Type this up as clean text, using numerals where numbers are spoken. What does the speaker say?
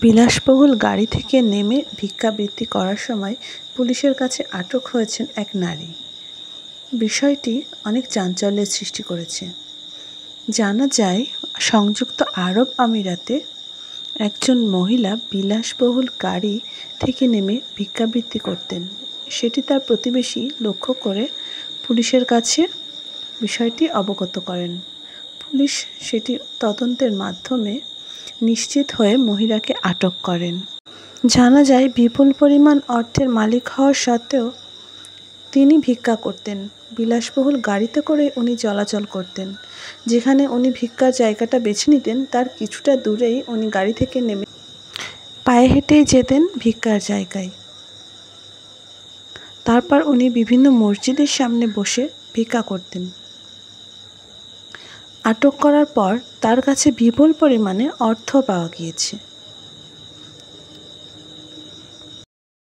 বিলাসবহুল গাড়ি থেকে নেমে ভিক্ষাবৃত্তি করার সময় পুলিশের কাছে আটক হয়েছেন এক নারী। বিষয়টি অনেক চাঞ্চল্যের সৃষ্টি করেছে। জানা যায়, সংযুক্ত আরব আমিরাতে একজন মহিলা বিলাসবহুল গাড়ি থেকে নেমে ভিক্ষাবৃত্তি করতেন। সেটি তার প্রতিবেশী লক্ষ্য করে পুলিশের কাছে বিষয়টি অবগত করেন। পুলিশ সেটি তদন্তের মাধ্যমে নিশ্চিত হয়ে মহিলাকে আটক করেন। জানা যায়, বিপুল পরিমাণ অর্থের মালিক হওয়া সত্ত্বেও তিনি ভিক্ষা করতেন। বিলাসবহুল গাড়িতে করে উনি চলাচল করতেন। যেখানে উনি ভিক্ষার জায়গাটা বেছে নিতেন, তার কিছুটা দূরেই উনি গাড়ি থেকে নেমে পায়ে হেঁটেই যেতেন ভিক্ষার জায়গায়। তারপর উনি বিভিন্ন মসজিদের সামনে বসে ভিক্ষা করতেন। আটক করার পর তার কাছে বিপুল পরিমাণে অর্থ পাওয়া গিয়েছে।